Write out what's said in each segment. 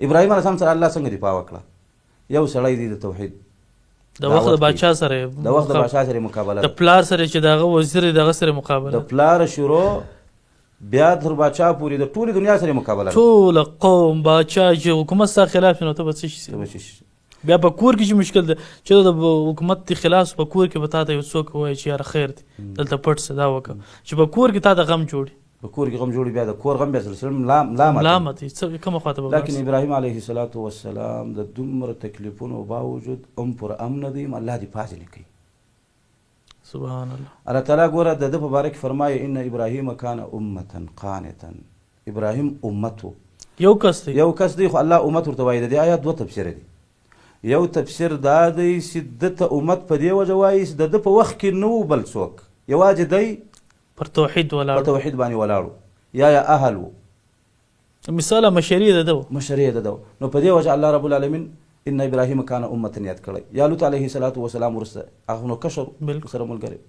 ابراهیم علیه السلام سره الله څنګه دفاع وکړه؟ یو سړی دی د توحید د وخت د باچا سره د وخت د باچا سره مقابله د پلار سره چې دغه وزیر دغه سره مقابله د پلار شروع بیا تر باچا پورې د ټولې دنیا سره مقابله ټول قوم باچا چې حکومت سره خلاف نو ته به څه شي بیا په کور کې چې مشکل ده چې د حکومت د خلاف په کور کې به تا ته یو څوک وایي چې یاره خیر دی دلته پټ څه دا وکړه چې په کور کې تا ته غم جوړي په کور کې غم جوړي بیا د کور غم بیا سلسله ملامت کومه خواته به لیکن ابراهیم علیه السلام د دومره تکلیفونو باوجود پر امن دی الله دې فاضل کوي سبحان الله. الله تعالی ګوره د ده په باره کې فرمایي ان ابراهیم کان امة قانتا. ابراهیم امت و، یو کس دی خو الله امت ورته وایي. د دې آیات دوه تفسیره دي. یو تفسیر دا دی چې ده ته امت په دې وجه وایي چې د ده په وخت کې نه و بل څوک، یوازې دی پر توحید باندې ولاړو یا اهل و. مثاله مشري د ده نو په دې وجه الله رب العالمین ان ابراهیم کان امه یاد کړی. یا لوط علیه السلام ورسته هغه نو کشر سره ملګری،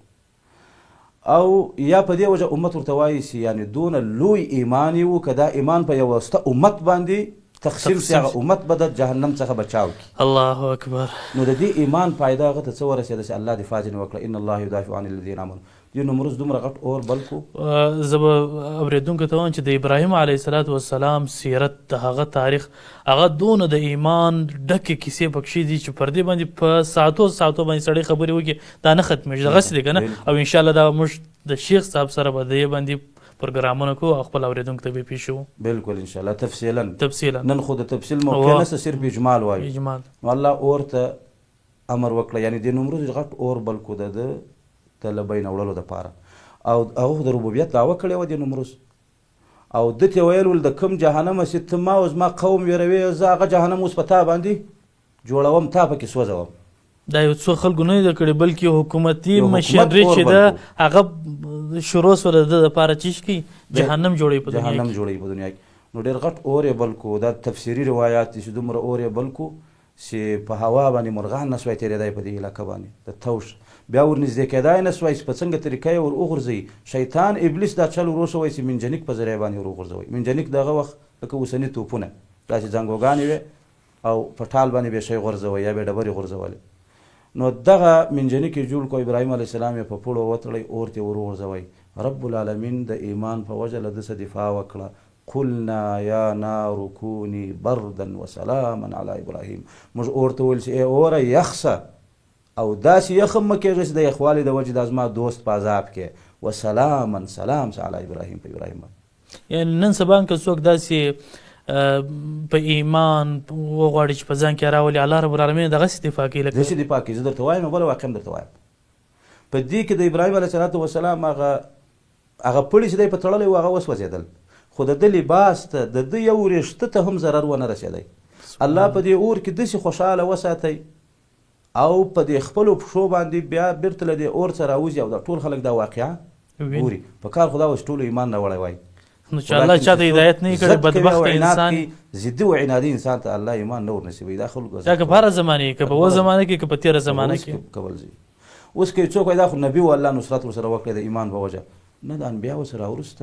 او یا په دې وجه امت ورته وایي چې یعنې دونه لوی ایمان یې و که دا ایمان په یوه سته امت باندې تقسیم سي، هغه امت به د جهنم څخه بچاو کړي. الله اکبر. نو د دې ایمان فایده هغه ته څه ورسېده چې الله دفاع ځینې وکړه ان الله یدافع عن الذین آمنوا. دې نمروز دومره غټ اور بل کو. زه به اورېدونکو ته وایم چې د ابراهیم علیه السلام سیرت د هغه تاریخ هغه دونه د ایمان ډکې کیسې پکښې دي چې پر دې باندې په ساعتو باندې سړی خبرې وکړي دا نه ختمېږي. دغسې دی که نه؟ او انشاءالله دا موږ د شیخ صاحب سره به د دې باندې پروګرامونه کوو او خپل اورېدونکو ته به یې پېښوو. بلکل انشاءالله تفصیلا. نن خو د تفصیل موقع نشته، صرف اجمال وایو. نو الله اور ته امر وکړه، یعنې د نمروز غټ اور بل کو د ده ته له بین وړلو دپاره، او هغه د ربوبیت دعوه کړې وه د نمروز، او ده ته ویل ول د کوم جهنمه چې ته ما او زما قوم ویروې، زه هغه جهنم اوس په تا باندې جوړوم، تا پکې سوځوم. دا یو څو خلکو نه ده کړې بلکې حکومتي مشري چې ده هغه شروع سوه د ده دپاره چې کوي جهنم جوړوي په دنیا کې. نو ډېر غټ اور یې بل کو. دا تفسیري روایات دي چې دومره اور یې بل کو چې په هوا باندې مرغان نه سوی تېرېدی په دې علاقه باندې د توش، بیا ورنږدې کېدای نه سوی چې په څنګه طریقه یې ور وغورځوي. شیطان ابلیس دا چل ور وښوی چې منجنیک په ذریعه باندې ور وغورځوئ. منجنیک دغه وخت لکه اوسني توپونه داسې ځانګوګانې وې او په ټال باندې به شی غورځوئ یا به ډبرې غورځولې. نو دغه منجنیک یې جوړ کړو، ابراهیم علیه السلام یې په پوړو وتړی، اور ته ور وغورځوئ. رب العالمین د ایمان په وجه له ده څه دفاع وکړه. قلنا یا نار کونی بردا وسلاما علی ابراهیم. موږ اور ته ویل چې ای اوره یخ شه او داسې یخم مه کېږه چې د یخوالي د وجې دا زما دوست په عذاب کې. وسلاما سلام شه علی ابراهیم په ابراهیم باندې. یعنې نن سبا که څوک داسې په ایمان وغواړي چې په ځان کې راولي، الله رب العالمین دغسې دفاع کوي. داسې دفاع کوي. زه درته وایم بله واقع هم درته وایم. په دې کې د ابراهیم علیه السلام هغه پړي چې دی په تړلی و هغه وسوځېدل، خو د ده لباس ته د ده یو وریښته ته هم ضرر ونه رسېدی. الله په دې اور کې داسې خوشحاله وساتی او په دې خپلو پښو باندې بیا بیرته له دې اور څخه راوځي او دا ټول خلک دا واقعه ګوري. په کار خو دا اوس ټولو ایمان راوړی وایي. نو چې الله چاته هدایت نه یې کړی بدبخته انسان ضدي و عنادي انسان ته الله ایمان نه ورنصیبوي. دا خلکو دا که په هره زمانه کې، که په اوس زمانه کې، که په تېره زمانه کې کول ځي. اوس که څوک وایي دا خو نبي و الله نصرت ورسره وکړی د ایمان په وجه، نه د انبیاو سره وروسته